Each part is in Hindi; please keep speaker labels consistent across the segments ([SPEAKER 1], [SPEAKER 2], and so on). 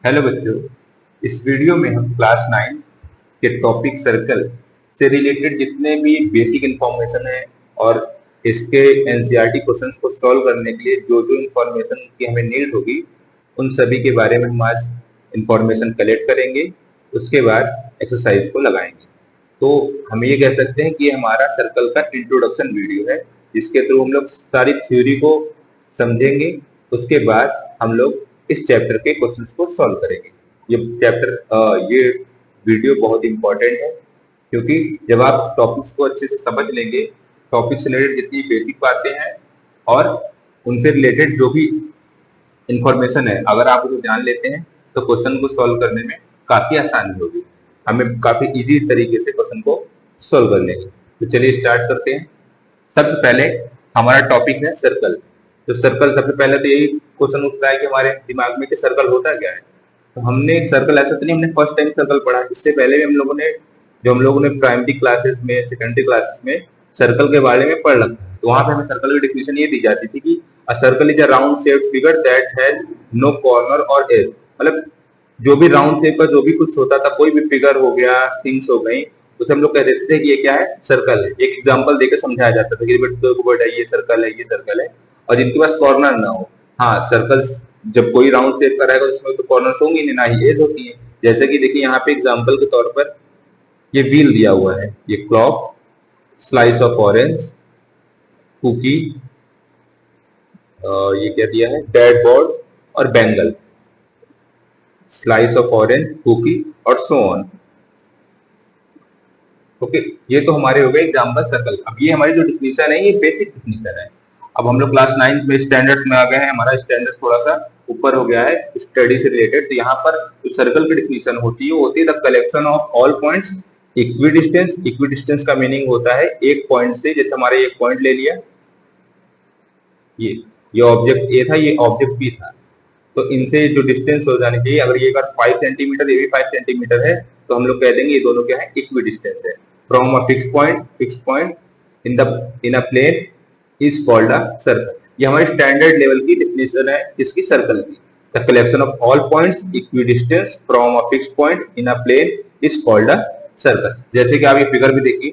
[SPEAKER 1] हेलो बच्चों, इस वीडियो में हम क्लास 9 के टॉपिक सर्कल से रिलेटेड जितने भी बेसिक इंफॉर्मेशन है और इसके एनसीईआरटी क्वेश्चंस को सॉल्व करने के लिए जो जो इंफॉर्मेशन की हमें नीड होगी उन सभी के बारे में हम आज इंफॉर्मेशन कलेक्ट करेंगे। उसके बाद एक्सरसाइज को लगाएंगे। तो हम ये कह सकते हैं कि ये हमारा सर्कल का इंट्रोडक्शन वीडियो है, जिसके थ्रू हम लोग सारी थ्योरी को समझेंगे। उसके बाद हम लोग इस चैप्टर के क्वेश्चंस को सॉल्व करेंगे। ये वीडियो बहुत इंपॉर्टेंट है, क्योंकि जब आप टॉपिक्स को अच्छे से समझ लेंगे, टॉपिक से रिलेटेड जितनी बेसिक बातें हैं और उनसे रिलेटेड जो भी इंफॉर्मेशन है, अगर आप उसे जान लेते हैं तो क्वेश्चन को सॉल्व करने में काफी आसानी होगी। हमें काफी इजी तरीके से क्वेश्चन को सॉल्व कर लेंगे। तो चलिए स्टार्ट करते हैं। सबसे पहले हमारा टॉपिक है सर्कल। तो सर्कल, सबसे पहले तो यही क्वेश्चन उठता है कि हमारे दिमाग में कि सर्कल होता क्या है। तो हमने सर्कल, ऐसा तो नहीं हमने फर्स्ट टाइम सर्कल पढ़ा, इससे पहले भी हम लोगों ने प्राइमरी क्लासेस में, सेकेंडरी क्लासेस में सर्कल के बारे में पढ़ रखा है। तो वहां पे हमें सर्कल की डिफिनेशन ये दी जाती थी कि a circle is a round shaped figure that has no corner और एज। मतलब जो भी राउंड शेप का जो भी कुछ होता था, कोई भी फिगर हो गया, थिंग्स हो गई, उसे हम लोग कह देते थे कि ये क्या है, सर्कल है। एक एग्जांपल देकर समझाया जाता था कि बेटा ये सर्कल है, ये सर्कल है। और जिनके पास कॉर्नर ना हो, हाँ, सर्कल्स जब कोई राउंड शेप का रहेगा उसमें तो कॉर्नर्स होंगे नहीं, ना ही एज होती है। जैसे कि देखिए यहाँ पे एग्जांपल के तौर पर ये व्हील दिया हुआ है, ये clock, slice of orange, cookie, ये क्या दिया है, डैड बोर्ड और bangle, slice of orange, cookie और सो ऑन। ओके, ये तो हमारे हो गए एग्जांपल सर्कल। अब ये हमारी जो डिफिनीशन है, ये बेसिक डिफिनीशन है। अब हम लोग क्लास 9 में स्टैंडर्ड्स में आ गए हैं, हमारा स्टैंडर्ड थोड़ा सा ऊपर हो गया है स्टडी से रिलेटेड। तो यहाँ पर जो सर्कल की डिफिनीशन होती है वो होती है the collection of all points equi distance. Equi distance का मीनिंग होता है एक पॉइंट से, जैसे हमारे एक पॉइंट ले लिया, ये ऑब्जेक्ट ए था, ये ऑब्जेक्ट बी था, तो इनसे जो डिस्टेंस हो जानी चाहिए, अगर ये अगर 5 सेंटीमीटर, ये भी 5 सेंटीमीटर है, तो हम लोग कह देंगे ये दोनों क्या है, इक्वी डिस्टेंस है। From a fix point in a plane is called a circle. ये हमारी स्टैंडर्ड लेवल की डिफिनेशन है इसकी, सर्कल की। The collection of all points equidistance from a fix point in a plane is called a circle. जैसे कि आप ये फिगर भी देखिए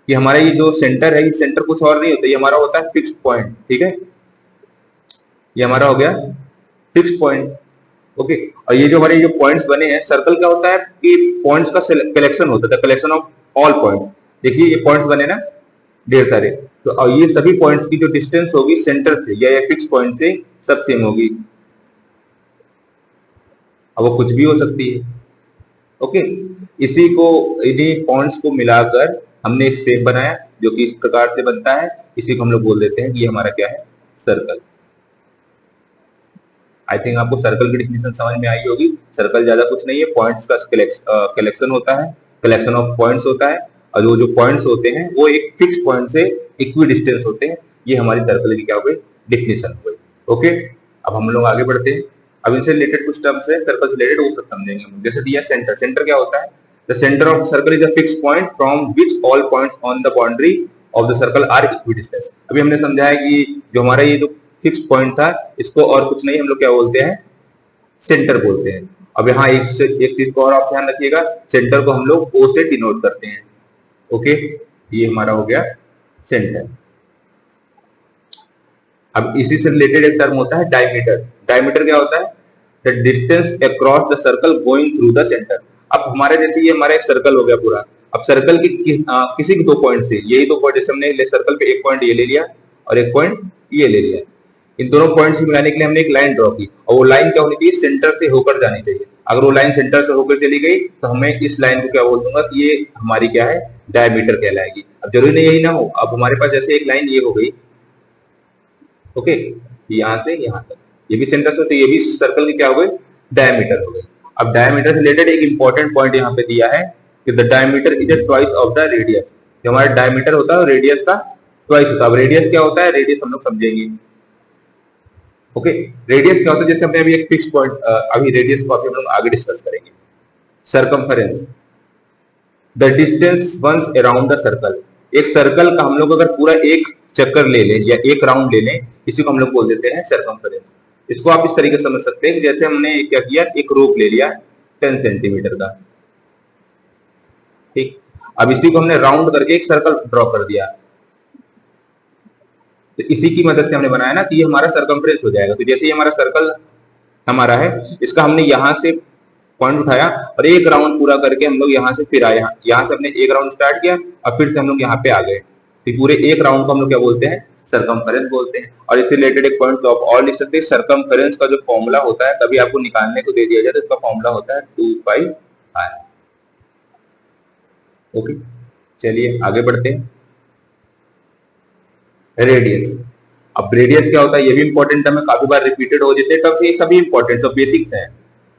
[SPEAKER 1] कि हमारा ये जो सेंटर है, ये सेंटर कुछ और नहीं होता, ये हमारा होता है फिक्स पॉइंट। ठीक है, ये हमारा हो गया फिक्स पॉइंट। ओके, और ये जो हमारे जो पॉइंट्स बने हैं, सर्कल क्या होता है कि पॉइंट्स का कलेक्शन होता है, कलेक्शन ऑफ ऑल पॉइंट्स। देखिए ये पॉइंट्स बने ना ढेर सारे, तो और ये सभी पॉइंट्स की जो डिस्टेंस होगी सेंटर से या फिक्स पॉइंट से, सब सेम होगी। अब वो कुछ भी हो सकती है। ओके, इसी को, इन्हीं पॉइंट्स को मिलाकर हमने एक शेप बनाया जो कि इस प्रकार से बनता है। इसी को हम लोग बोल देते हैं कि ये हमारा क्या है, सर्कल। आई थिंक आपको सर्कल की डिफिनेशन समझ में आई होगी। सर्कल ज्यादा कुछ नहीं है, पॉइंट्स का कलेक्शन होता है, कलेक्शन ऑफ पॉइंट्स होता है, और वो जो पॉइंट्स होते हैं वो एक फिक्स पॉइंट से इक्वी डिस्टेंस होते हैं। ये हमारी सर्कल की क्या हो गई, डिफिनेशन हो गई। ओके, अब हम लोग आगे बढ़ते हैं। अब इनसे रिलेटेड कुछ टर्म्स है सर्कल से रिलेटेड, वो सब समझेंगे हम। जैसे दिया सेंटर, सेंटर क्या होता है, the centre of circle is a fix point from which all points on the boundary of the circle are equidistance. अभी हमने समझा है कि जो हमारा ये जो फिक्स पॉइंट था, इसको और कुछ नहीं हम लोग क्या बोलते हैं, सेंटर बोलते हैं। अब यहाँ एक चीज को और आप ध्यान रखिएगा, सेंटर को हम लोग ओ से डिनोट करते हैं। ओके, ये हमारा हो गया सेंटर। अब इसी से रिलेटेड एक टर्म होता है डायमीटर। डायमीटर क्या होता है, the distance across the circle going through the centre. अब हमारे जैसे ये हमारा एक सर्कल हो गया पूरा। अब सर्कल की किसी भी दो पॉइंट से, यही दो पॉइंट, जैसे हमने सर्कल पे एक पॉइंट ये ले लिया और एक पॉइंट ये ले लिया, इन दोनों पॉइंट्स को मिलाने के लिए हमने एक लाइन ड्रॉ की, और वो लाइन क्या होनी चाहिए, सेंटर से होकर जानी चाहिए। अगर वो लाइन सेंटर से होकर चली गई तो हमें इस लाइन को क्या बोल दूंगा कि ये हमारी क्या है, डायमीटर कहलाएगी। अब जरूरी नहीं यही ना हो, अब हमारे पास जैसे एक लाइन ये हो गई, ओके, यहां से यहां तक, ये भी सेंटर से, तो ये भी सर्कल की क्या हो गई, डायमीटर हो गई। अब डायमीटर से रिलेटेड एक इंपॉर्टेंट पॉइंट यहाँ पे दिया है कि the diameter is twice of the radius. जो हमारा डायमीटर होता है रेडियस का ट्वाइस होता है। अब रेडियस क्या होता है, रेडियस हम लोग समझेंगे। ओके, रेडियस क्या होता है, जैसे हमने अभी एक फिक्स पॉइंट, अभी रेडियस को अभी हम लोग आगे डिस्कस करेंगे। Circumference, the distance once around the circle. एक सर्कल का हम लोग अगर पूरा एक चक्कर ले लें या एक राउंड ले लें, इसी को हम लोग बोल देते हैं सरकमफेरेंस। इसको आप इस तरीके से समझ सकते हैं कि जैसे हमने क्या किया, एक रोप ले लिया 10 सेंटीमीटर का, ठीक। अब इसी को हमने राउंड करके एक सर्कल ड्रॉ कर दिया, तो इसी की मदद से हमने बनाया ना कि ये हमारा सरकमफ्रेंस हो जाएगा। तो जैसे ये हमारा सर्कल हमारा है, इसका हमने यहां से पॉइंट उठाया और एक राउंड पूरा करके हम लोग यहाँ से फिर आए, यहाँ से हमने एक राउंड स्टार्ट किया और फिर से हम लोग यहाँ पे आ गए, तो पूरे एक राउंड को हम लोग क्या बोलते हैं, सरकमफेरेंस बोलते हैं। और इससे रिलेटेड एक पॉइंट तो आप और लिख सकते हैं, सरकमफेरेंस का जो फॉर्मूला होता है, कभी आपको निकालने को दे दिया जाए तो इसका फॉर्मूला होता है 2πr। ओके, चलिए आगे बढ़ते हैं। रेडियस, अब रेडियस क्या होता है ये भी इंपॉर्टेंट है, काफी बार रिपीटेड हो जाते हैं, तब से ये सभी इंपॉर्टेंट सब बेसिक्स हैं।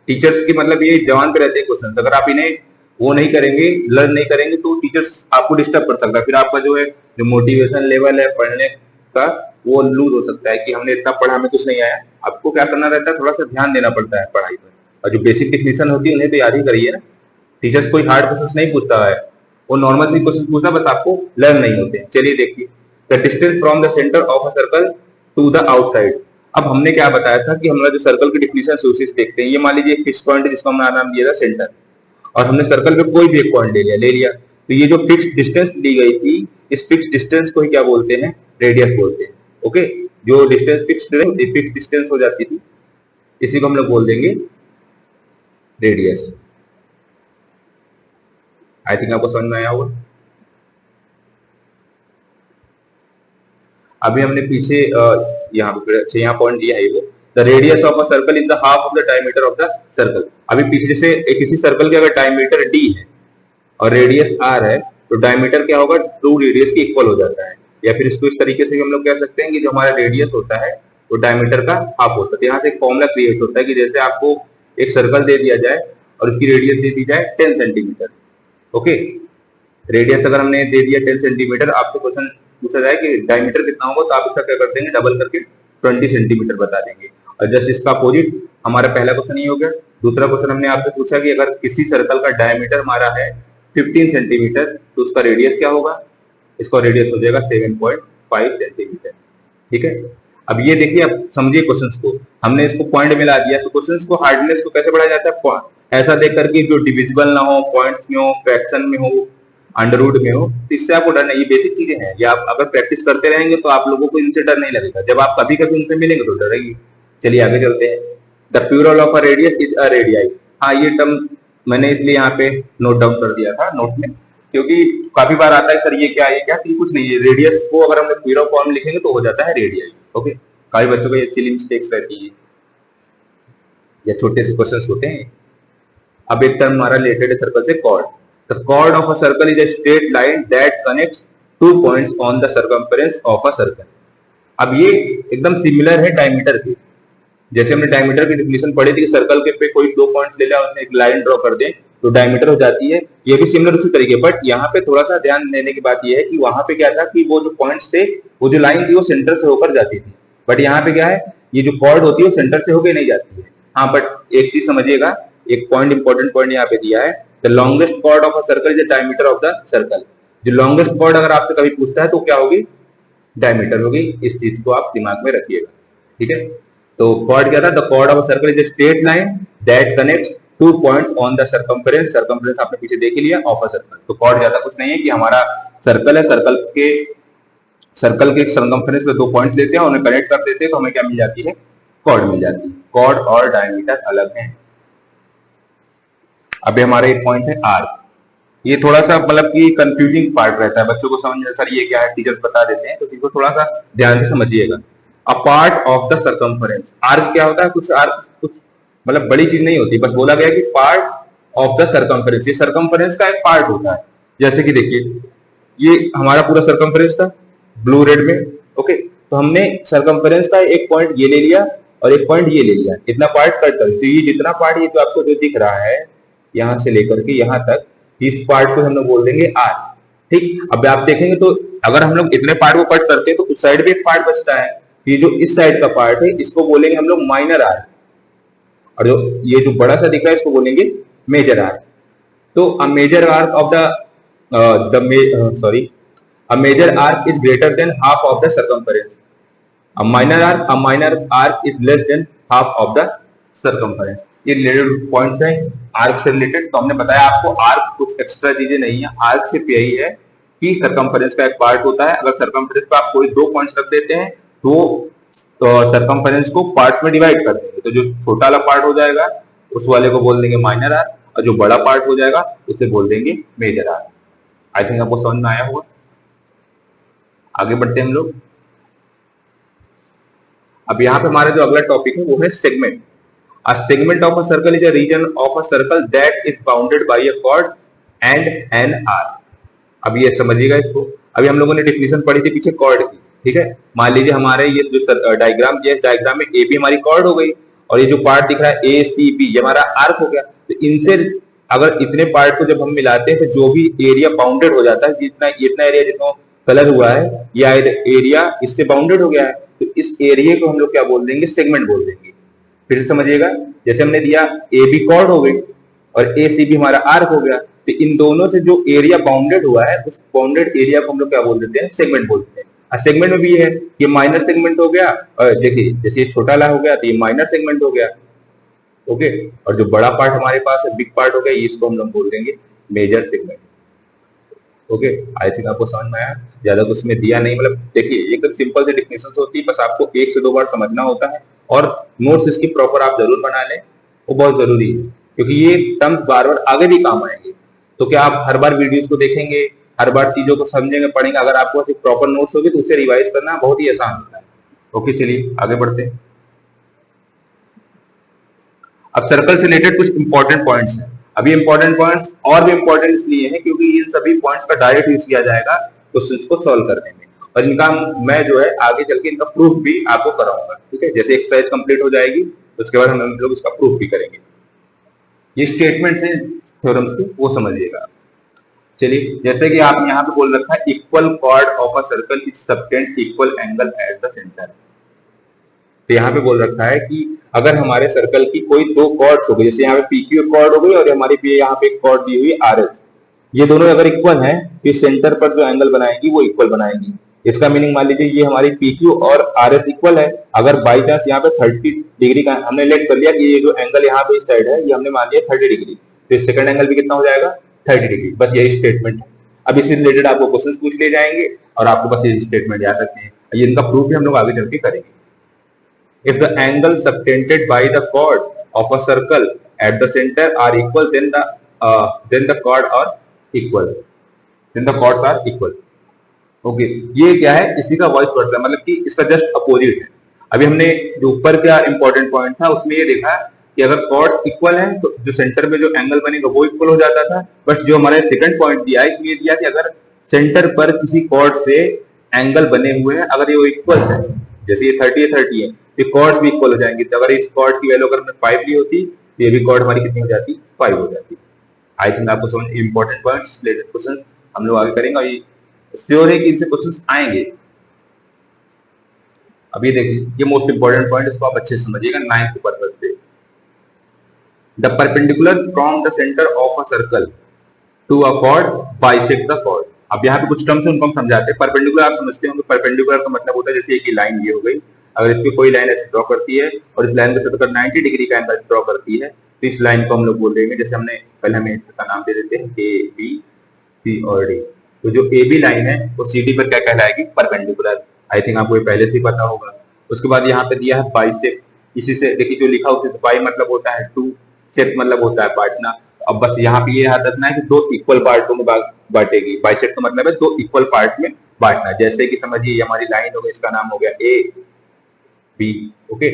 [SPEAKER 1] टीचर्स की मतलब ये जवान पे रहते हैं क्वेश्चन, अगर आप इन्हें वो नहीं करेंगे, लर्न नहीं करेंगे तो टीचर्स आपको डिस्टर्ब कर सकता है, फिर आपका जो है जो मोटिवेशन लेवल है पढ़ने का वो लूज हो सकता है कि हमने इतना पढ़ा हमें कुछ नहीं आया। आपको क्या करना रहता है, थोड़ा सा ध्यान देना पड़ता है पढ़ाई पर, और जो बेसिक डेफिनेशन होती है उन्हें तो याद ही करिए ना। टीचर्स कोई हार्ड क्वेश्चन नहीं पूछता है, वो नॉर्मल सी क्वेश्चन पूछता है, बस आपको लर्न नहीं होते। चलिए देखिए, the distance from the centre of a circle to the outside. अब हमने क्या बताया था कि हमारा जो सर्कल की डिफिनेशन सोर्सेस देखते हैं, ये मान लीजिए फिक्स पॉइंट है जिसका हमने नाम दिया था सेंटर, और हमने सर्कल पे कोई भी एक पॉइंट ले लिया, तो ये जो फिक्स डिस्टेंस दी गई थी, इस फिक्स डिस्टेंस को ही क्या बोलते हैं, रेडियस बोलते हैं। ओके, जो डिस्टेंस फिक्स डिस्टेंस हो जाती थी इसी को हम लोग बोल देंगे रेडियस। आई थिंक आपको समझ में आया होगा। अभी हमने पीछे यहाँ पॉइंट दिया है, वो the radius of a circle is the half of the diameter of the circle. अभी पीछे जैसे किसी सर्कल के अगर डायमीटर d है और रेडियस r है, तो डायमीटर क्या होगा, टू रेडियस के इक्वल हो जाता है। या फिर इसको इस तरीके से हम लोग कह सकते हैं कि जो हमारा रेडियस होता है वो डायमीटर का हाफ होता है। यहाँ से एक फॉर्मूला क्रिएट होता है कि जैसे आपको एक सर्कल दे दिया जाए और इसकी रेडियस दे दी जाए 10 सेंटीमीटर। ओके, रेडियस अगर हमने दे दिया 10 सेंटीमीटर, आपसे क्वेश्चन पूछा जाए कि डायमीटर कितना होगा, तो आप इसका क्या कर देंगे, डबल करके 20 सेंटीमीटर बता देंगे। और जस्ट इसका अपोजिट हमारा पहला क्वेश्चन ये हो गया। दूसरा क्वेश्चन हमने आपसे पूछा कि अगर किसी सर्कल का डायमीटर हमारा है 15 सेंटीमीटर, तो उसका रेडियस क्या होगा, इसका रेडियस हो जाएगा 7.5 सेंटीमीटर। ठीक है, अब ये देखिए, अब समझिए क्वेश्चंस को, हमने इसको पॉइंट मिला दिया, तो क्वेश्चंस को हार्डनेस को कैसे बढ़ाया जाता है, ऐसा देख करके जो डिविजिबल ना हो, पॉइंट्स में हो, फ्रैक्शन में हो, अंडरवुड में हो, तो इससे आपको डर नहीं। ये बेसिक चीजें हैं, ये आप अगर प्रैक्टिस करते रहेंगे तो आप लोगों को इनसे डर नहीं लगेगा, जब आप कभी कभी उनसे मिलेंगे तो डरेंगे। चलिए आगे चलते हैं। The plural of a radius is a radii. हाँ, ये टर्म मैंने इसलिए यहाँ पे नोट डाउन कर दिया था नोट में, क्योंकि काफी बार आता है सर ये क्या है, क्या कुछ नहीं है, रेडियस को अगर हम प्लूरल फॉर्म लिखेंगे तो हो जाता है रेडियाई। ओके, काफी बच्चों को ये सिली मिस्टेक्स रहती है या छोटे से क्वेश्चंस होते हैं। अब एक टर्म हमारा रिलेटेड है सर्कल से, cord. The chord of a circle is a straight line that connects two points on the circumference of a circle. अब ये एकदम सिमिलर है डायमीटर के, जैसे हमने डायमीटर की डेफिनेशन पढ़ी थी कि सर्कल के पे कोई दो पॉइंट्स ले लें और एक लाइन ड्रॉ कर दें तो डायमीटर हो जाती है, ये भी सिमिलर उसी तरीके। बट यहाँ पे थोड़ा सा ध्यान देने की बात यह है कि वहां पे क्या था कि वो जो पॉइंट्स थे, वो जो लाइन थी वो सेंटर से होकर जाती थी, बट यहाँ पे क्या है, ये जो कॉर्ड होती है वो सेंटर से होकर नहीं जाती है। हाँ, बट एक चीज समझिएगा, एक पॉइंट इंपॉर्टेंट पॉइंट यहाँ पे दिया है, the longest chord of a circle is the diameter of the circle. जो लॉन्गेस्ट कॉर्ड अगर आपसे कभी पूछता है तो क्या होगी, डायमीटर होगी। इस चीज को आप दिमाग में रखिएगा। ठीक है, तो कॉर्ड क्या था, the chord of a circle is a straight line that connects two points on the circumference. Circumference आपने पीछे देख लिया ऑफ अ सर्कल। तो कॉर्ड ज्यादा कुछ नहीं है कि हमारा सर्कल है, सर्कल के सर्कमफेरेंस पे दो पॉइंट्स लेते हैं, उन्हें कनेक्ट कर देते हैं, तो हमें क्या मिल जाती है, कॉर्ड मिल जाती है। कॉर्ड और डायमीटर अलग है। अभी हमारा एक पॉइंट है आर्क। ये थोड़ा सा मतलब कि कंफ्यूजिंग पार्ट रहता है बच्चों को समझ में, सर ये क्या है, टीचर्स बता देते हैं, तो इसको थोड़ा सा ध्यान से समझिएगा। A part of the circumference. Arc क्या होता है, कुछ आर्क कुछ मतलब बड़ी चीज नहीं होती, बस बोला गया कि पार्ट ऑफ द सर्कमफेरेंस, ये सर्कमफेरेंस का एक पार्ट होता है। जैसे कि देखिए, ये हमारा पूरा सर्कमफेरेंस था ब्लू रेड में। ओके, तो हमने सर्कमफेरेंस का एक पॉइंट ये ले लिया और एक पॉइंट ये ले लिया, इतना पार्ट कट कर, तो ये जितना पार्ट ये जो आपको जो दिख रहा है यहां से लेकर के यहां तक, इस पार्ट को हम लोग बोल देंगे आर। ठीक, अब आप देखेंगे तो अगर हम लोग इतने पार्ट को कट करते हैं तो उस साइड भी एक पार्ट बचता है, ये जो इस साइड का पार्ट है इसको बोलेंगे हम लोग माइनर आर, और जो ये जो बड़ा सा दिख रहा है इसको बोलेंगे मेजर आर। तो a major arc of the a major arc is greater than half of the circumference. A minor arc is less than half of the circumference. ये रिलेटेड पॉइंट्स हैं आर्क से रिलेटेड। तो हमने बताया आपको आर्क कुछ एक्स्ट्रा चीजें नहीं है, आर्क सिर्फ यही है कि सर्कमफरेंस का एक पार्ट होता है। अगर सर्कमफरेंस पे आप कोई 2 पॉइंट्स रख देते हैं तो सर्कमफरेंस को पार्ट्स में डिवाइड कर देंगे, तो जो छोटा वाला पार्ट हो जाएगा उस वाले को बोल देंगे माइनर आर्क, और जो बड़ा पार्ट हो जाएगा उसे बोल देंगे मेजर आर्क। आई थिंक आपको समझ में आया होगा। आगे बढ़ते हैं हम लोग। अब यहाँ पे हमारा जो अगला टॉपिक है वो है segment. A segment of a circle is a region of a circle that is bounded by a chord and an arc। अब ये समझिएगा इसको। अभी हम लोगों ने डेफिनेशन पढ़ी थी पीछे कॉर्ड की, ठीक है। मान लीजिए हमारे ये जो डायग्राम दिया है, डायग्राम में ए बी हमारी कॉर्ड हो गई, और ये जो पार्ट दिख रहा है ए सी बी ये हमारा आर्क हो गया। तो इनसे अगर इतने पार्ट को जब हम मिलाते हैं तो जो भी एरिया बाउंडेड हो जाता है, जितना इतना एरिया जितना कलर हुआ है या एरिया इससे बाउंडेड हो गया है, तो इस एरिया को हम लोग क्या बोल देंगे, सेगमेंट बोल देंगे। फिर से समझिएगा, जैसे हमने दिया ए बी कॉर्ड हो गई और ए सी बी हमारा आर्क हो गया, तो इन दोनों से जो एरिया बाउंडेड हुआ है उस बाउंडेड एरिया को हम लोग क्या बोल देते हैं, सेगमेंट बोलते हैं। सेगमेंट में भी है, ये माइनर सेगमेंट हो गया, और देखिए जैसे ये छोटा ला हो गया तो ये माइनर सेगमेंट हो गया, ओके। और जो बड़ा पार्ट हमारे पास है, बिग पार्ट हो गया, इसको हम लोग बोल देंगे major segment, okay. I think आपको समझ में आया, ज्यादा कुछ में दिया नहीं, मतलब देखिए एकदम सिंपल से डेफिनेशन होती है, बस आपको 1 से 2 बार समझना होता है, और नोट्स इसकी प्रॉपर आप जरूर बना लें, वो बहुत जरूरी है, क्योंकि ये टर्म्स बार बार आगे भी काम आएंगे। तो क्या आप हर बार वीडियोस को देखेंगे, हर बार चीजों को समझेंगे, पढ़ेंगे, अगर आपको पास प्रॉपर नोट्स होगी तो उसे रिवाइज करना बहुत ही आसान होता है, ओके। चलिए आगे बढ़ते हैं। अब सर्कल से रिलेटेड कुछ इंपॉर्टेंट पॉइंट्स हैं। अभी इंपॉर्टेंट पॉइंट्स और भी इंपॉर्टेंट इसलिए हैं क्योंकि इन सभी पॉइंट्स का डायरेक्ट यूज किया जाएगा क्वेश्चंस को सॉल्व करने में, और इनका मैं जो है आगे चल के इनका प्रूफ भी आपको कराऊंगा, ठीक है। जैसे एक्सरसाइज कंप्लीट हो जाएगी उसके बाद हम लोग इसका प्रूफ भी करेंगे। ये स्टेटमेंट्स हैं थ्योरम्स के, वो समझिएगा। चलिए, जैसे कि आपने यहाँ पे बोल रखा है equal cord of a circle is subtend equal angle at the centre. तो यहाँ पे बोल रखा है कि अगर हमारे सर्कल की कोई 2 कॉर्ड्स हो गई, जैसे यहाँ पे पी क्यू कॉर्ड हो गई और हमारी भी यहाँ पे एक कॉर्ड दी हुई आर एस, ये दोनों अगर इक्वल हैं तो सेंटर पर जो एंगल बनाएगी वो इक्वल बनाएगी। इसका मीनिंग मान लीजिए ये हमारी पी क्यू और आर एस इक्वल है, अगर बाई चांस यहाँ पे 30 डिग्री का हमने लेट कर लिया कि ये जो एंगल यहाँ पे इस साइड है ये हमने मान लिया 30 डिग्री, तो सेकंड एंगल भी कितना हो जाएगा, 30 डिग्री। बस यही स्टेटमेंट है। अब इससे रिलेटेड आपको क्वेश्चन पूछ लिए जाएंगे और आपको बस ये स्टेटमेंट याद रखते हैं, ये इनका प्रूफ भी हम लोग आगे चल के करेंगे। If the angle subtended by the chord of a circle at the center are equal, then the chord are equal. Then the chords are equal. Okay, ये क्या है, इसी का वॉइस वर्ड है, मतलब कि इसका जस्ट अपोजिट है। अभी हमने जो ऊपर का इंपॉर्टेंट पॉइंट था उसमें ये देखा कि अगर कॉर्ड्स इक्वल हैं तो जो सेंटर में जो एंगल बनेगा वो इक्वल हो जाता था। बट जो हमारे सेकंड पॉइंट दिया है इसमें दिया कि अगर सेंटर पर किसी कॉर्ड से एंगल बने हुए हैं, अगर ये इक्वल है, जैसे ये 30 है 30 है, ये कॉर्ड्स भी इक्वल हो जाएंगे। तो अगर इस कॉर्ड की वैल्यू अगर हमने 5 ली होती तो ये भी कॉर्ड हमारी कितनी हो जाती, 5 हो जाती। आई थिंक आपको समझ इंपॉर्टेंट पॉइंट्स रिलेटेड क्वेश्चंस हम लोग आगे करेंगे, और ये श्योर है कि इनसे क्वेश्चंस आएंगे। अभी देखिए ये मोस्ट इंपॉर्टेंट पॉइंट, इसको आप अच्छे से समझिएगा 9th के पर्पस से। The perpendicular from the centre of a circle to a chord bisect the chord. अब यहाँ पे कुछ टर्म्स उनको हम समझाते हैं। परपेंडिकुलर आप समझते होंगे, परपेंडिकुलर का मतलब होता है जैसे एक लाइन ये हो गई, अगर इस पे कोई लाइन ऐसे ड्रॉ करती है और इस लाइन के साथ अगर 90 डिग्री का एंगल ड्रॉ करती है तो इस लाइन को हम लोग बोल देंगे, जैसे हमने पहले हमें इसका नाम दे देते हैं ए बी सी और डी। तो जो ए बी लाइन है वो सी डी पर क्या कहलाएगी, परपेंडिकुलर। आई थिंक आपको ये पहले से ही पता होगा। उसके बाद यहाँ पे दिया है बाइसेक्ट, इसी से देखिए जो लिखा उससे बाई मतलब होता है 2, सेक्ट मतलब होता है काटना। अब बस यहाँ पे ये याद रखना है कि 2 इक्वल पार्टों में बांटेगी। बाइसेक्ट का मतलब है 2 इक्वल पार्ट में बांटना। जैसे कि समझिए ये हमारी लाइन हो गई, इसका नाम हो गया ए बी, ओके।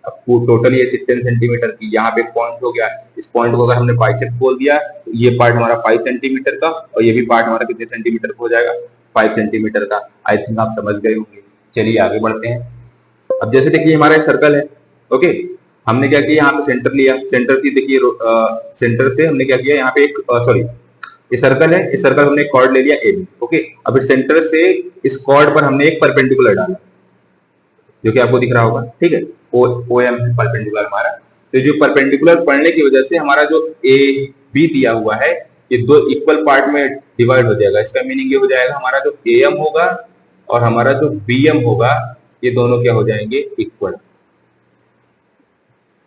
[SPEAKER 1] अब टोटल ये 10 सेंटीमीटर की, यहाँ पे एक पॉइंट हो गया, इस पॉइंट को अगर हमने बाइसेक्ट बोल दिया तो ये पार्ट हमारा 5 सेंटीमीटर का और ये भी पार्ट हमारा कितने सेंटीमीटर का हो जाएगा, 5 सेंटीमीटर का। आई थिंक आप समझ गए होंगे। चलिए आगे बढ़ते हैं। अब जैसे देखिए हमारा सर्कल है, ओके। हमने क्या किया, यहाँ पे सेंटर लिया, सेंटर से देखिए सेंटर से हमने क्या किया, यहाँ पे एक सॉरी ये सर्कल है, इस सर्कल हमने एक कॉर्ड ले लिया ए बी, ओके। अब इस सेंटर से इस कॉर्ड पर हमने एक परपेंडिकुलर डाला जो कि आपको दिख रहा होगा, ठीक है, ओ एम परपेंडिकुलर हमारा। तो जो परपेंडिकुलर पढ़ने की वजह से हमारा जो ए बी दिया हुआ है ये 2 इक्वल पार्ट में डिवाइड हो जाएगा। इसका मीनिंग ये हो जाएगा हमारा जो ए एम होगा और हमारा जो बी एम होगा ये दोनों क्या हो जाएंगे, इक्वल।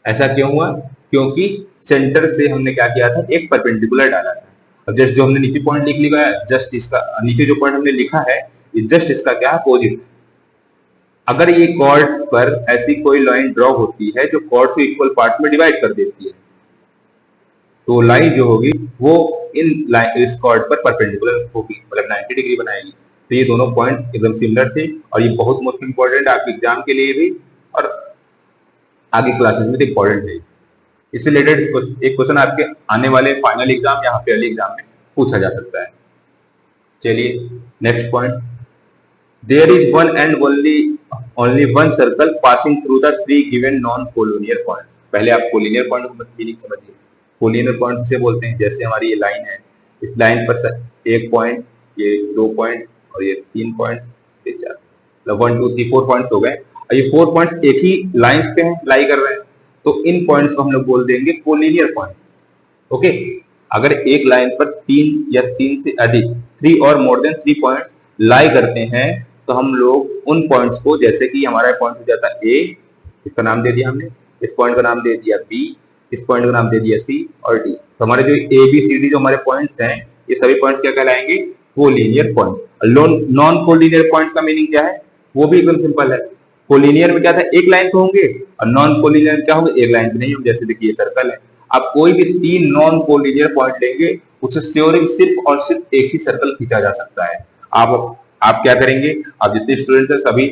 [SPEAKER 1] ऐसा क्यों हुआ? क्योंकि सेंटर से हमने क्या किया था, एक परपेंडिकुलर डाला था। अब जस्ट जो हमने नीचे पॉइंट लिख लिया है, जस्ट इसका नीचे जो पॉइंट हमने लिखा है, जस्ट इसका क्या अपोजिट। अगर ये कॉर्ड पर ऐसी कोई लाइन ड्रॉ होती है जो कॉर्ड से इक्वल पार्ट में डिवाइड कर देती है, तो लाइन जो होगी वो इस कॉर्ड पर परपेंडिकुलर होगी, मतलब 90 डिग्री बनाएगी। तो ये दोनों पॉइंट एकदम सिमिलर थे, और ये बहुत मोस्ट इंपॉर्टेंट आपके एग्जाम के लिए भी और आगे क्लासेस में इंपॉर्टेंट है। इससे रिलेटेड एक क्वेश्चन आपके आने वाले फाइनल एग्जाम या हाफ-ईयरली एग्जाम में पूछा जा सकता है। चलिए next point, there is one and only one circle passing through the three given non collinear points. पहले आप कोलिनियर पॉइंट की मीनिंग समझिए। कोलिनियर पॉइंट से बोलते हैं, जैसे हमारी ये लाइन है, इस लाइन पर एक पॉइंट, ये दो पॉइंट और ये तीन पॉइंट, ये चार, मतलब 1 2 3 4 पॉइंट्स हो गए, और ये 4 पॉइंट्स एक ही लाइंस पे हैं, लाई कर रहे हैं, तो इन पॉइंट्स को हम लोग बोल देंगे कोलिनियर पॉइंट। ओके, अगर एक लाइन पर तीन या तीन से अधिक, 3 और मोर देन 3 पॉइंट्स लाई करते हैं, तो हम लोग उन पॉइंट्स को, जैसे कि हमारा पॉइंट हो जाता है ए, इसका नाम दे दिया हमने, इस पॉइंट का नाम दे दिया बी, इस पॉइंट का नाम दे दिया सी और डी। तो हमारे जो ए बी सी डी जो हमारे पॉइंट्स हैं, ये सभी पॉइंट्स क्या कहलाएंगे? Collinear point. Non collinear points का मीनिंग क्या है? वो भी एकदम सिंपल है। कोलिनियर में क्या था, एक लाइन पे होंगे, और नॉन कोलिनियर में क्या होंगे, एक लाइन पे नहीं होंगे। जैसे देखिए सर्कल है, आप कोई भी 3 नॉन कोलिनियर पॉइंट लेंगे, उससे सिर्फ और सिर्फ एक ही सर्कल खींचा जा सकता है। आप क्या करेंगे, आप जितने स्टूडेंट्स हैं सभी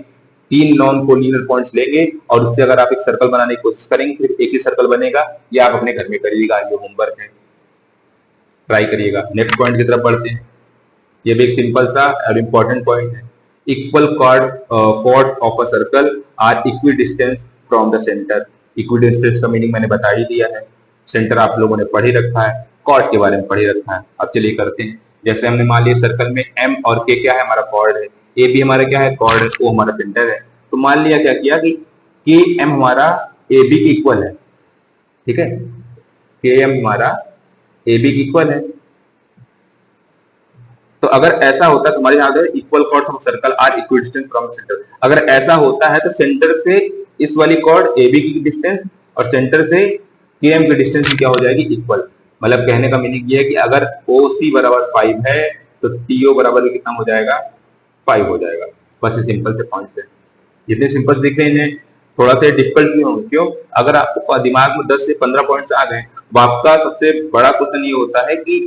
[SPEAKER 1] 3 नॉन कोलिनियर पॉइंट्स लेंगे, और उससे अगर आप एक सर्कल बनाने की कोशिश करेंगे, सिर्फ एक ही सर्कल बनेगा। ये आप अपने घर में करिएगा, ये होमवर्क है, ट्राई करिएगा। नेक्स्ट पॉइंट की तरफ बढ़ते हैं। ये भी एक सिंपल सा और इंपॉर्टेंट पॉइंट है। Equal chords of a circle are equidistance from the centre. Equidistance का मीनिंग मैंने बता ही दिया है, सेंटर आप लोगों ने पढ़ ही रखा है, कॉर्ड के बारे में पढ़ ही रखा है। अब चलिए करते हैं। जैसे हमने मान लिया सर्कल में एम और के क्या है, हमारा कॉर्ड है, ए भी हमारा क्या है, कॉर्ड है, ओ हमारा सेंटर है। तो मान लिया क्या किया कि के एम हमारा ए बी की इक्वल है, ठीक है, के एम हमारा ए बी की इक्वल है। तो अगर ऐसा होता है, तुम्हारे याद है equal chords of circle are equidistance from centre, अगर ऐसा होता है तो सेंटर से इस वाली कॉर्ड ए बी की डिस्टेंस और सेंटर से के एम की डिस्टेंस क्या हो जाएगी, इक्वल। मतलब कहने का मीनिंग ये है कि अगर ओ सी बराबर 5 है तो टी ओ बराबर कितना हो जाएगा, 5 हो जाएगा। बस ये सिंपल से पॉइंट्स है, जितने सिंपल दिख रहे हैं थोड़ा सा डिफिकल्ट नहीं होंगे। क्यों? अगर आपको दिमाग में 10 से 15 पॉइंट्स आ गए, तो आपका सबसे बड़ा क्वेश्चन ये होता है कि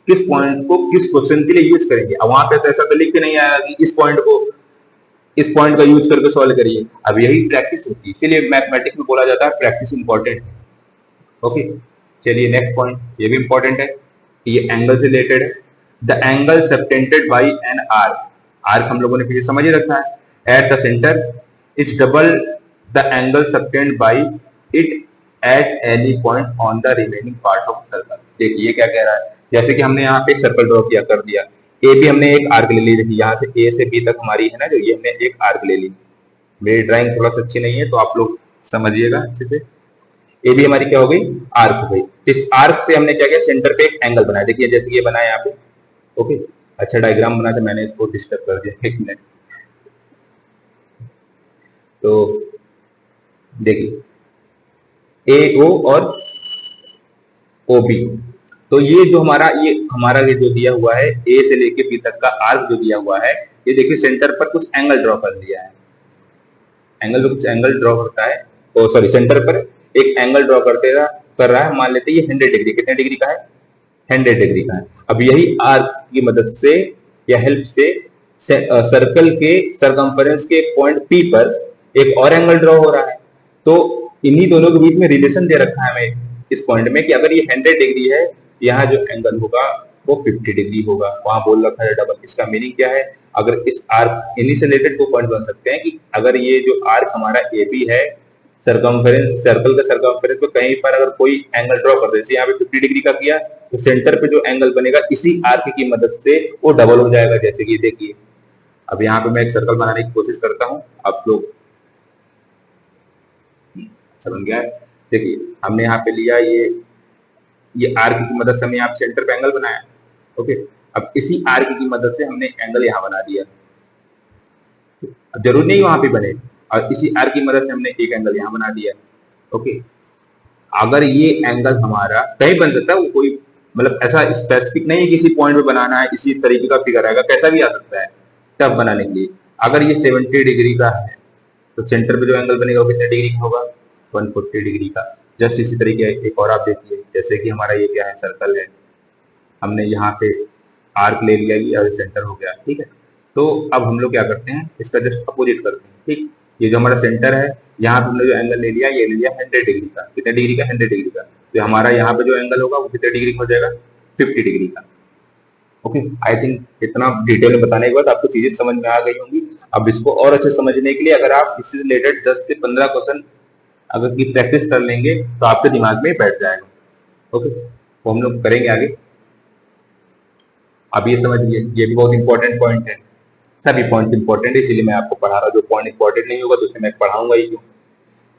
[SPEAKER 1] किस पॉइंट को किस क्वेश्चन के लिए यूज करेंगे। अब वहां पे तो ऐसा तो लिख के नहीं आया कि इस पॉइंट का यूज करके सॉल्व करिए। अब यही प्रैक्टिस होती है, इसीलिए मैथमेटिक्स में बोला जाता है प्रैक्टिस इंपॉर्टेंट है। ओके, चलिए नेक्स्ट पॉइंट, ये भी इंपॉर्टेंट है, ये एंगल से रिलेटेड है। The angle subtended by an arc, arc हम लोगों ने पीछे समझ ही रखा है, at the centre it's double the angle subtend by it at any point on the remaining part of circle. देखिए ये क्या कह रहा है, जैसे कि हमने यहाँ पे एक सर्कल ड्रॉ किया कर दिया, ए बी हमने एक आर्क ले ली, देखिए यहाँ से ए से बी तक हमारी है ना, जो ये हमने एक आर्क ले ली। मेरी ड्राइंग थोड़ा सा अच्छी नहीं है तो आप लोग समझिएगा अच्छे से। ए बी हमारी क्या हो गई, आर्क हो गई। इस आर्क से हमने क्या किया, सेंटर पे एक एंगल बनाया, देखिए जैसे कि ये बनाया यहाँ पे। ओके, अच्छा डायग्राम बना था, मैंने इसको डिस्टर्ब कर दिया, एक मिनट। तो देखिए ए ओ और ओ बी, तो ये जो हमारा ये जो दिया हुआ है ए से लेके बी तक का आर्क जो दिया हुआ है, ये देखिए सेंटर पर कुछ एंगल ड्रॉ कर दिया है, एंगल कुछ एंगल ड्रॉ करता है, तो सॉरी सेंटर पर एक एंगल ड्रॉ कर रहा है, मान लेते हैं ये 100 डिग्री, कितने डिग्री का है, 100 डिग्री का है। अब यही आर्क की मदद से या हेल्प से सर्कल के सरकमफेरेंस के पॉइंट पी पर एक और एंगल ड्रॉ हो रहा है। तो इन्हीं दोनों के बीच में रिलेशन दे रखा है हमें इस पॉइंट में कि अगर ये 100 डिग्री है, यहाँ जो एंगल होगा वो 50 डिग्री होगा, वहां बोल रखा है डबल। इसका मीनिंग क्या है, अगर इस आर्क इन्हीं से रिलेटेड 2 पॉइंट बन सकते हैं कि अगर ये जो आर्क हमारा ए बी है, सर्कल का सरकमफेरेंस को कहीं पर अगर कोई एंगल ड्रॉ कर दे, जैसे यहाँ पे 50 डिग्री का किया, तो सेंटर पे जो एंगल बनेगा इसी आर्क की मदद से वो डबल हो जाएगा। जैसे कि देखिए अब यहाँ पे मैं एक सर्कल बनाने की कोशिश करता हूँ, आप लोग समझ गया। देखिए हमने यहाँ पे लिया ये आर्क की मदद से हमने यहाँ पे सेंटर पे एंगल बनाया। ओके, अब इसी आर्क की मदद से हमने एंगल यहाँ बना दिया, अब जरूर नहीं वहां पे बने, और इसी आर्क की मदद से हमने एक एंगल यहाँ बना दिया। ओके, अगर ये एंगल हमारा कहीं बन सकता है, वो कोई मतलब ऐसा स्पेसिफिक नहीं है किसी पॉइंट पे बनाना है, इसी तरीके का फिगर आएगा, कैसा भी आ सकता है तब बनाने के लिए। अगर ये 70 डिग्री का है तो सेंटर पे जो एंगल बनेगा वो कितने डिग्री का होगा, 140 डिग्री का। जस्ट इसी तरीके एक और आप देखिए, जैसे कि हमारा ये क्या है, सर्कल है, हमने यहाँ पे आर्क ले लिया, ये सेंटर हो गया, ठीक है। तो अब हम लोग क्या करते हैं, इसका जस्ट अपोजिट करते हैं, ठीक। ये जो हमारा सेंटर है, यहाँ पे हमने जो एंगल ले लिया, ये ले लिया 100 डिग्री का। कितने डिग्री का, 100 डिग्री का। तो हमारा यहाँ पे जो एंगल होगा वो कितने डिग्री का हो जाएगा, 50 डिग्री का। ओके, आई थिंक इतना डिटेल में बताने के बाद आपको चीजें समझ में आ गई होंगी। अब इसको और अच्छे समझने के लिए अगर आप इससे रिलेटेड 10 से 15 क्वेश्चन अगर की प्रैक्टिस कर लेंगे तो आपके दिमाग में बैठ जाएगा। ओके, तो हम लोग करेंगे आगे। अब ये समझिए, ये भी बहुत इंपॉर्टेंट पॉइंट है, सभी पॉइंट इंपॉर्टेंट है, इसीलिए मैं आपको पढ़ा रहा हूँ। जो पॉइंट इंपॉर्टेंट नहीं होगा तो उसे मैं पढ़ाऊंगा ही क्यों।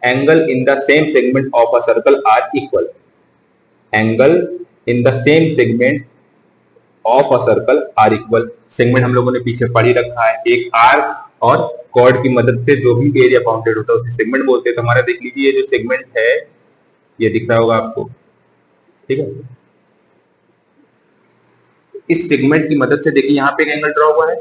[SPEAKER 1] Angle in the same segment of a circle are equal. Angle in the same segment of a circle are equal. Segment हम लोगों ने पीछे पढ़ ही रखा है, एक आर्क और कॉर्ड की मदद से जो भी एरिया बाउंडेड होता है उसे सेगमेंट बोलते हैं। तो हमारा देख लीजिए, ये जो सेगमेंट है ये दिख रहा होगा आपको, ठीक है। इस सेगमेंट की मदद से देखिए यहाँ पे एक एंगल ड्रॉ हुआ है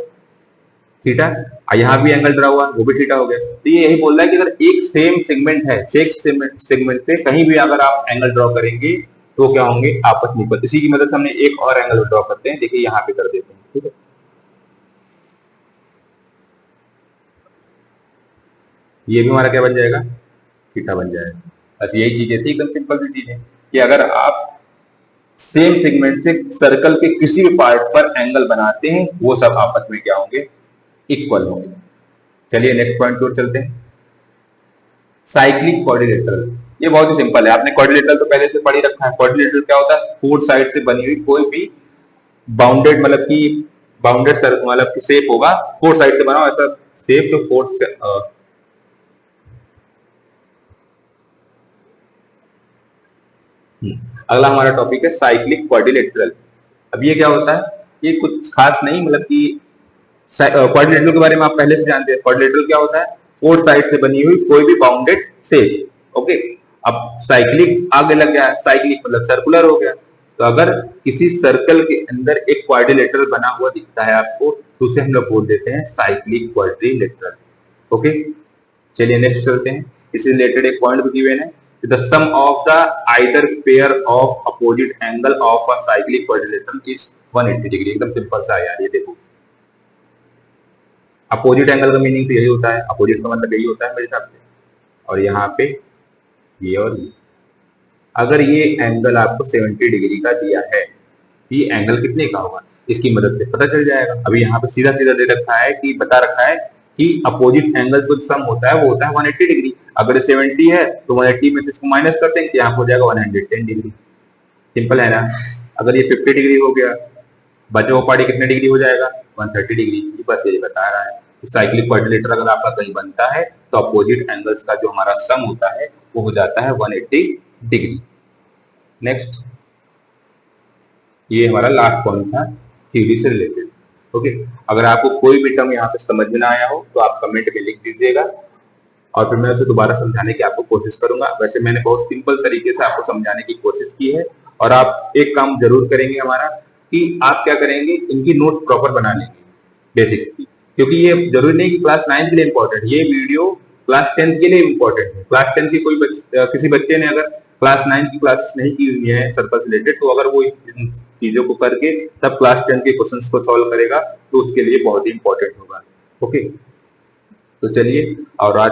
[SPEAKER 1] थीटा, और यहाँ भी एंगल ड्रॉ हुआ वो भी थीटा हो गया। तो ये यही बोल रहा है कि अगर एक सेम सेगमेंट है, सेगमेंट से कहीं भी अगर आप एंगल ड्रॉ करेंगे तो क्या होंगे, आपस में इक्वल। इसी की मदद से हमने एक और एंगल ड्रॉ करते हैं, देखिए यहाँ पे कर देते हैं, ठीक है। ये भी हमारा क्या बन जाएगा, थीटा बन जाएगा। बस यही चीजें थी, एकदम सिंपल सी चीजें, कि अगर आप सेम सेगमेंट से सर्कल के किसी भी पार्ट पर एंगल बनाते हैं वो सब आपस में क्या होंगे, इक्वल होंगे। चलिए नेक्स्ट पॉइंट की ओर चलते हैं, साइक्लिक क्वाड्रिलेटरल। ये बहुत ही सिंपल है, आपने क्वाड्रिलेटरल तो पहले से पढ़ ही रखा है। क्वाड्रिलेटरल क्या होता है, 4 साइड से बनी हुई कोई भी बाउंडेड मतलब कि बाउंडेड सर्कल मतलब शेप होगा, 4 साइड से बना हो ऐसा शेप, तो 4 से अगला हमारा टॉपिक है साइक्लिक क्वाड्रिलेटरल। अब ये क्या होता है, ये कुछ खास नहीं, मतलब कि क्वाड्रिलेटरल के बारे में आप पहले से जानते हैं। क्वाड्रिलेटरल क्या होता है, 4 साइड से बनी हुई कोई भी बाउंडेड शेप। ओके, अब साइक्लिक आगे लग गया, साइक्लिक मतलब सर्कुलर हो गया। तो अगर किसी सर्कल के अंदर एक क्वाड्रिलेटरल बना हुआ दिखता है आपको तो उसे हम लोग बोल देते हैं साइक्लिक क्वाड्रिलेटरल। ओके, चलिए नेक्स्ट चलते हैं। इससे रिलेटेड एक पॉइंट भी गिवन है, the sum of the either pair of opposite angle of a cyclic quadrilateral is 180 degree. एकदम सिंपल सा है यार, ये देखो अपोजिट एंगल का मीनिंग तो यही होता है, अपोजिट का मतलब यही होता है मेरे हिसाब से। और यहाँ पे ये और ये, अगर ये एंगल आपको 70 डिग्री का दिया है, ये एंगल कितने का होगा इसकी मदद से पता चल जाएगा। अभी यहाँ पे सीधा सीधा दे रखा है कि बता रखा है कि अपोजिट एंगल जो सम होता है वो होता है 180 डिग्री। अगर 70 है तो 180 में से इसको माइनस करते हैं, यहाँ हो जाएगा 110 डिग्री। सिंपल है ना। अगर ये 50 डिग्री हो गया, बचा हुआ पार्ट कितने डिग्री हो जाएगा, 130 डिग्री। बस यही बता रहा है। साइक्लिक क्वाड्रिलेटरल अगर आपका कहीं बनता है तो अपोजिट एंगल्स का जो हमारा सम होता है वो हो जाता है 180 डिग्री। नेक्स्ट, ये हमारा लास्ट पॉइंट था थ्योरी से रिलेटेड। ओके, अगर आपको कोई भी टर्म यहाँ पे समझ में ना आया हो तो आप कमेंट में लिख दीजिएगा और फिर मैं उसे दोबारा समझाने की आपको कोशिश करूंगा। वैसे मैंने बहुत सिंपल तरीके से आपको समझाने की कोशिश की है। और आप एक काम जरूर करेंगे हमारा, कि आप क्या करेंगे, इनकी नोट प्रॉपर बना लेंगे बेसिक्स की, क्योंकि ये जरूरी नहीं कि क्लास 9 के लिए इंपॉर्टेंट, ये वीडियो क्लास 10 के लिए इंपॉर्टेंट है। क्लास 10 की किसी बच्चे ने अगर क्लास 9 की क्लासेस नहीं की हुई है सर्कल से रिलेटेड, तो अगर वो इन चीजों को करके तब क्लास 10 के क्वेश्चंस को सॉल्व करेगा तो उसके लिए बहुत ही इंपॉर्टेंट होगा। ओके, तो चलिए, और आज